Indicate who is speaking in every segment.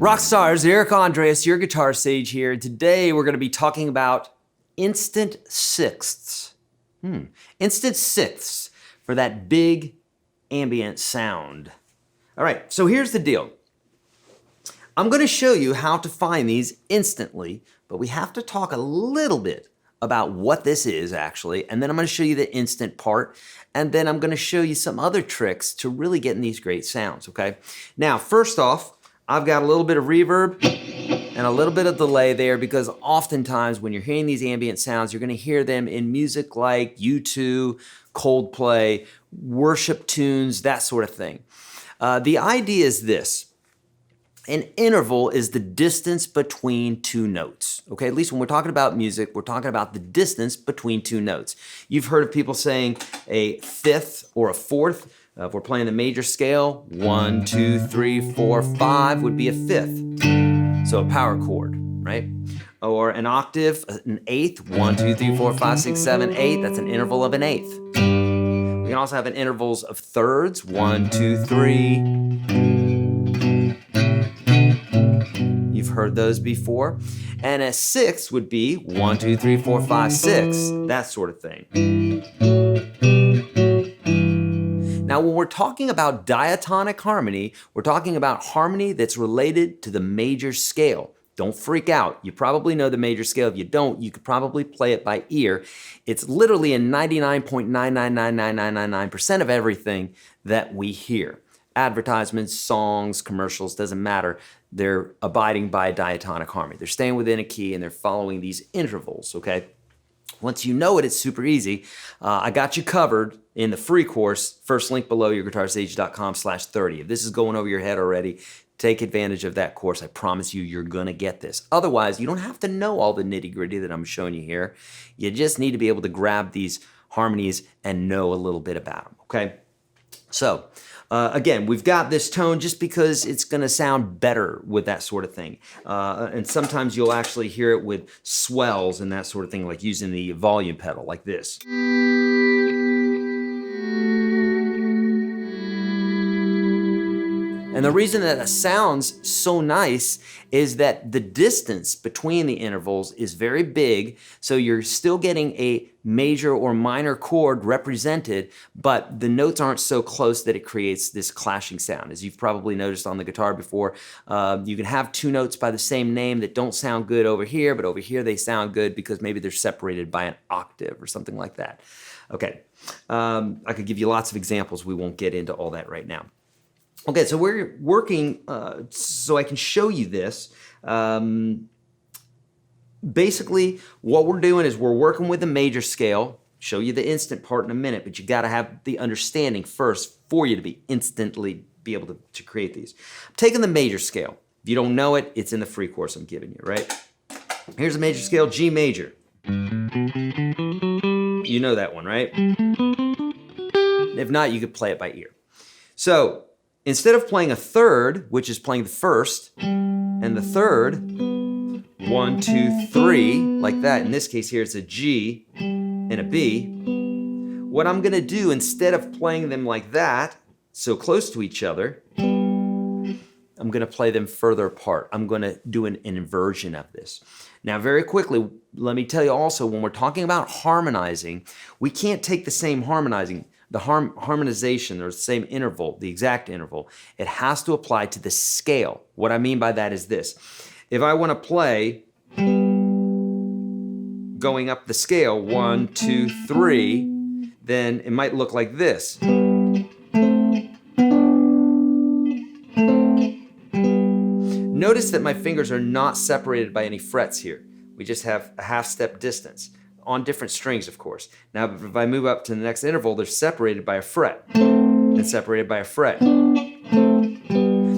Speaker 1: Rockstars, Eric Andres, your guitar sage here. Today we're going to be talking about instant sixths. Instant sixths for that big ambient sound. All right, so here's the deal. I'm going to show you how to find these instantly, but we have to talk a little bit about what this is actually, and then I'm going to show you the instant part, and then I'm going to show you some other tricks to really getting these great sounds, okay? Now, first off, I've got a little bit of reverb and a little bit of delay there because oftentimes when you're hearing these ambient sounds, you're going to hear them in music like U2, Coldplay, worship tunes, that sort of thing. The idea is this. An interval is the distance between two notes, okay? At least when we're talking about music, we're talking about the distance between two notes. You've heard of people saying a fifth or a fourth. If we're playing the major scale, 1, 2, 3, 4, 5 would be a fifth. So a power chord, right? Or an octave, an eighth, 1, 2, 3, 4, 5, 6, 7, 8, that's an interval of an eighth. We can also have an intervals of thirds, 1, 2, 3. You've heard those before. And a sixth would be 1, 2, 3, 4, 5, 6, that sort of thing. Now, when we're talking about diatonic harmony, we're talking about harmony that's related to the major scale. Don't freak out. You probably know the major scale. If you don't, you could probably play it by ear. It's literally in 99.9999999% of everything that we hear. Advertisements, songs, commercials, doesn't matter. They're abiding by diatonic harmony. They're staying within a key and they're following these intervals, okay? Once you know it, it's super easy. I got you covered in the free course, first link below, YourGuitarSage.com/30. If this is going over your head already, take advantage of that course. I promise you, you're gonna get this. Otherwise, you don't have to know all the nitty-gritty that I'm showing you here. You just need to be able to grab these harmonies and know a little bit about them, okay? So, again, we've got this tone just because it's going to sound better with that sort of thing. And sometimes you'll actually hear it with swells and that sort of thing, like using the volume pedal like this. And the reason that it sounds so nice is that the distance between the intervals is very big, so you're still getting a major or minor chord represented, but the notes aren't so close that it creates this clashing sound. As you've probably noticed on the guitar before, you can have two notes by the same name that don't sound good over here, but over here they sound good because maybe they're separated by an octave or something like that. Okay, I could give you lots of examples. We won't get into all that right now. Okay, so we're working, so I can show you this. Basically, what we're doing is we're working with the major scale. Show you the instant part in a minute, but you gotta have the understanding first for you to be instantly be able to create these. I'm taking the major scale. If you don't know it, it's in the free course I'm giving you, right? Here's the major scale, G major. You know that one, right? If not, you could play it by ear. So, instead of playing a third, which is playing the first, and the third, 1, 2, 3, like that. In this case here, it's a G and a B. What I'm gonna do, instead of playing them like that, so close to each other, I'm gonna play them further apart. I'm gonna do an inversion of this. Now, very quickly, let me tell you also, when we're talking about harmonizing, we can't take the same harmonizing, the harmonization or the same interval, the exact interval. It has to apply to the scale. What I mean by that is this. If I want to play going up the scale, 1, 2, 3, then it might look like this. Notice that my fingers are not separated by any frets here. We just have a half step distance. On different strings, of course. Now, if I move up to the next interval, they're separated by a fret and separated by a fret.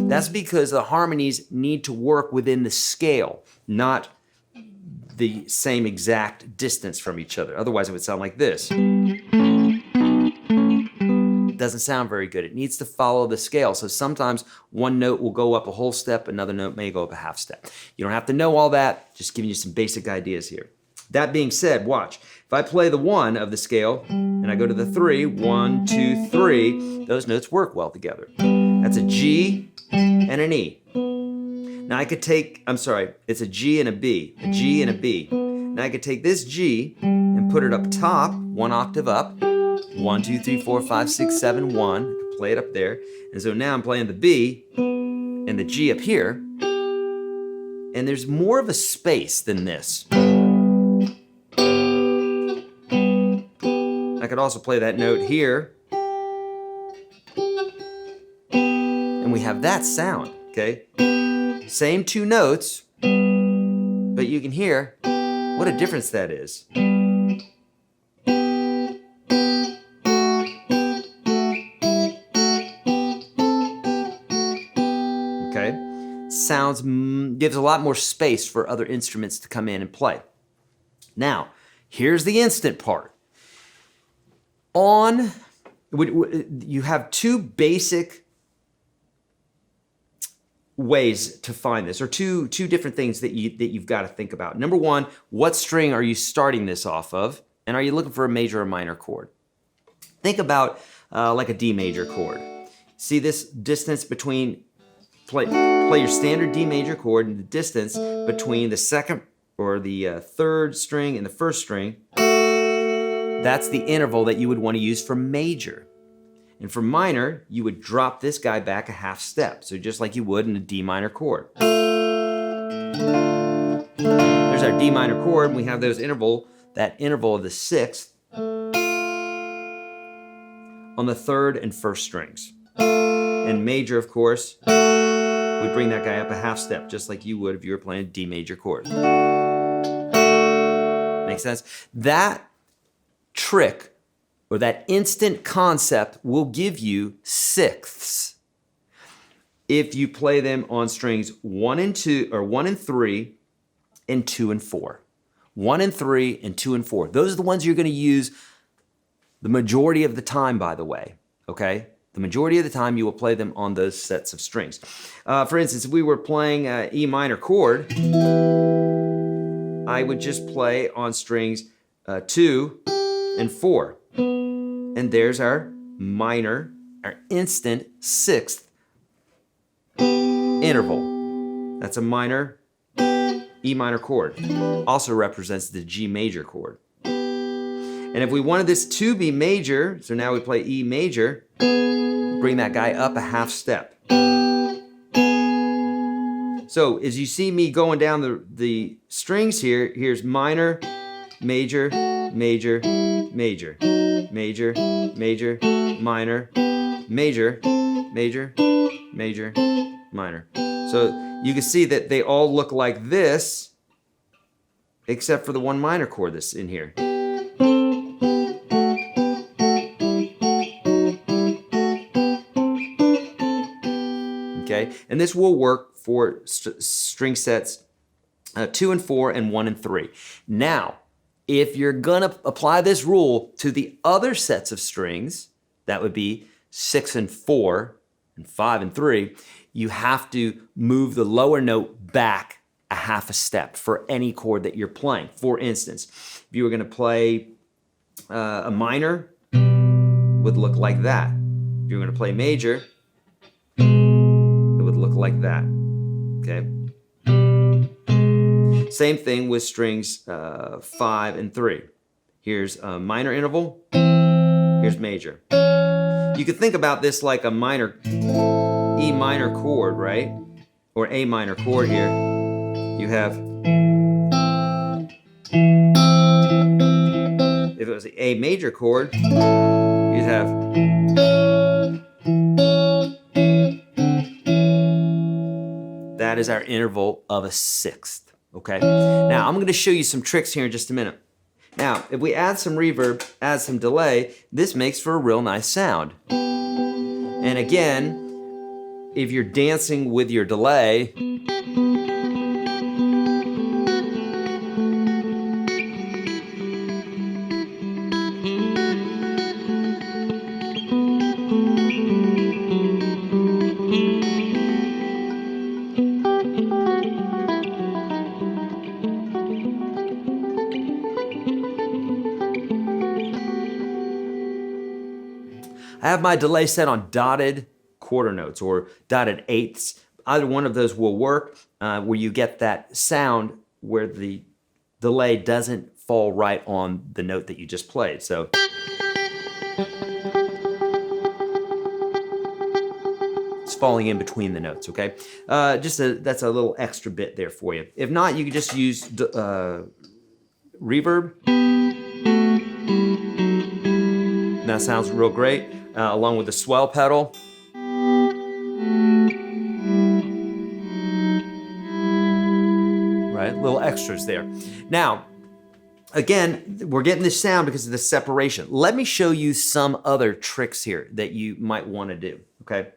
Speaker 1: That's because the harmonies need to work within the scale, not the same exact distance from each other. Otherwise, it would sound like this. It doesn't sound very good. It needs to follow the scale. So sometimes one note will go up a whole step, another note may go up a half step. You don't have to know all that, just giving you some basic ideas here. That being said, watch. If I play the 1 of the scale and I go to the 3, 1, 2, 3, those notes work well together. That's a G and an E. Now I could take, I'm sorry, it's a G and a B, a G and a B. Now I could take this G and put it up top, 1 octave up, 1, 2, 3, 4, 5, 6, 7, 1. I could play it up there. And so now I'm playing the B and the G up here. And there's more of a space than this. I could also play that note here. And we have that sound, okay? Same 2 notes, but you can hear what a difference that is. Okay? Sounds, gives a lot more space for other instruments to come in and play. Now, here's the instant part. You have 2 basic ways to find this, or two different things that you've got to think about. Number 1, what string are you starting this off of, and are you looking for a major or minor chord? Think about like a D major chord. See this distance between, play your standard D major chord, and the distance between the second or the third string and the first string. That's the interval that you would want to use for major. And for minor, you would drop this guy back a half step. So just like you would in a D minor chord. There's our D minor chord, and we have that interval of the 6th on the 3rd and 1st strings. And major, of course, we bring that guy up a half step, just like you would if you were playing a D major chord. Make sense? That trick, or that instant concept, will give you 6ths if you play them on strings 1 and 2, or 1 and 3, and 2 and 4. 1 and 3 and 2 and 4. Those are the ones you're going to use the majority of the time, by the way, okay? The majority of the time you will play them on those sets of strings. For instance, if we were playing an E minor chord, I would just play on strings 2 and 4. And there's our minor, our instant 6th interval. That's a minor E minor chord. Also represents the G major chord. And if we wanted this to be major, so now we play E major, bring that guy up a half step. So as you see me going down the strings here, here's minor, major, major, major, major, major, minor, major, major, major, minor. So you can see that they all look like this, except for the 1 minor chord that's in here. Okay, and this will work for string sets 2 and 4 and 1 and 3. Now, if you're gonna apply this rule to the other sets of strings, that would be 6 and 4 and 5 and 3, you have to move the lower note back a half a step for any chord that you're playing. For instance, if you were gonna play a minor, it would look like that. If you were gonna play major, it would look like that, okay? Same thing with strings 5 and 3. Here's a minor interval, here's major. You could think about this like a minor E minor chord, right? Or A minor chord here. You have, if it was the A major chord, you'd have, that is our interval of a 6th. Okay, now I'm going to show you some tricks here in just a minute. Now, if we add some reverb, add some delay, this makes for a real nice sound. And again, if you're dancing with your delay, I have my delay set on dotted quarter notes or dotted eighths. Either one of those will work. where you get that sound where the delay doesn't fall right on the note that you just played. So it's falling in between the notes, okay? That's a little extra bit there for you. If not, you can just use reverb. That sounds real great, along with the swell pedal. Right, little extras there. Now, again, we're getting this sound because of the separation. Let me show you some other tricks here that you might want to do, okay?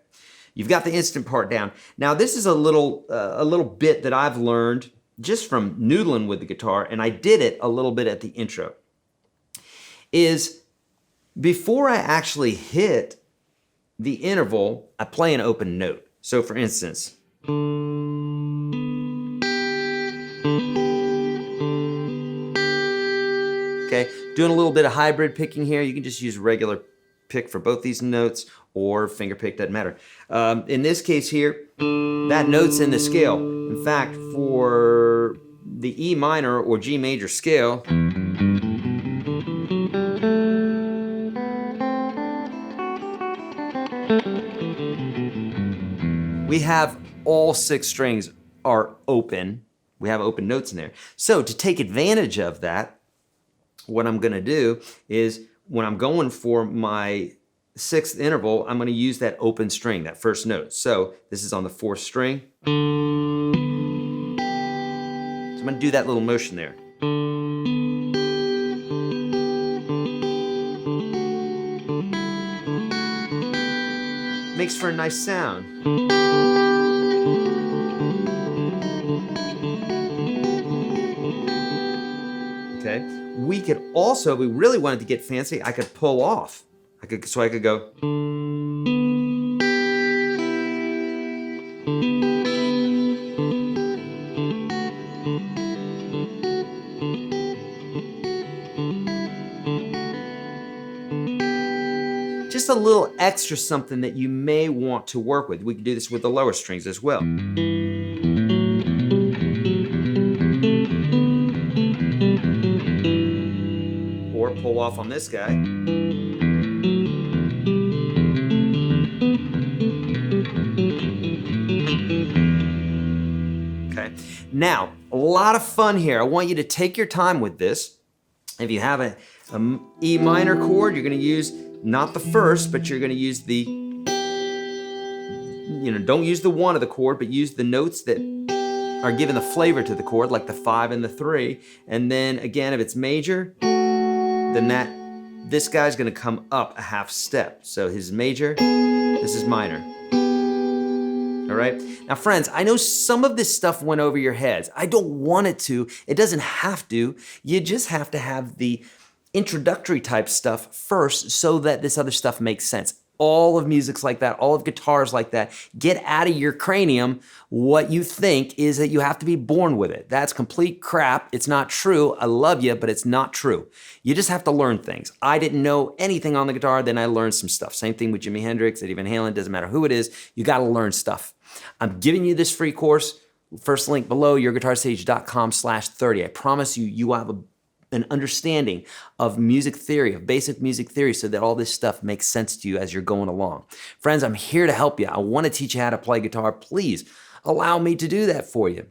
Speaker 1: You've got the instant part down. Now, this is a little bit that I've learned just from noodling with the guitar, and I did it a little bit at the intro, is before I actually hit the interval, I play an open note. So for instance, okay, doing a little bit of hybrid picking here. You can just use regular pick for both these notes or finger pick, doesn't matter. In this case here, that note's in the scale. In fact, for the E minor or G major scale, we have all 6 strings are open. We have open notes in there. So to take advantage of that, what I'm gonna do is when I'm going for my 6th interval, I'm gonna use that open string, that first note. So this is on the 4th string. So I'm gonna do that little motion there. Makes for a nice sound. Okay. We could also, if we really wanted to get fancy, I could pull off. So I could go. Just a little extra something that you may want to work with. We can do this with the lower strings as well. Or pull off on this guy. Okay. Now, a lot of fun here. I want you to take your time with this. If you have a E minor chord, you're going to use not the first, but you're going to use the, don't use the 1 of the chord, but use the notes that are giving the flavor to the chord, like the 5 and the 3. And then again, if it's major, then this guy's going to come up a half step. So his major, this is minor. All right. Now, friends, I know some of this stuff went over your heads. I don't want it to. It doesn't have to. You just have to have the introductory type stuff first so that this other stuff makes sense. All of music's like that, all of guitars like that. Get out of your cranium what you think is that you have to be born with it. That's complete crap. It's not true. I love you, but it's not true. You just have to learn things. I didn't know anything on the guitar, then I learned some stuff. Same thing with Jimi Hendrix, Eddie Van Halen, doesn't matter who it is, you gotta learn stuff. I'm giving you this free course. First link below, YourGuitarSage.com/30. I promise you, you will have an understanding of music theory, of basic music theory, so that all this stuff makes sense to you as you're going along. Friends, I'm here to help you. I want to teach you how to play guitar. Please allow me to do that for you.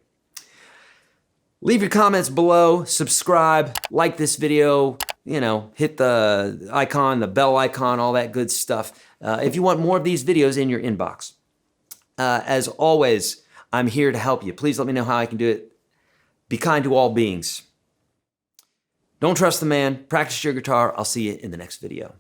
Speaker 1: Leave your comments below, subscribe, like this video, hit the icon, the bell icon, all that good stuff. If you want more of these videos in your inbox. As always, I'm here to help you. Please let me know how I can do it. Be kind to all beings. Don't trust the man. Practice your guitar. I'll see you in the next video.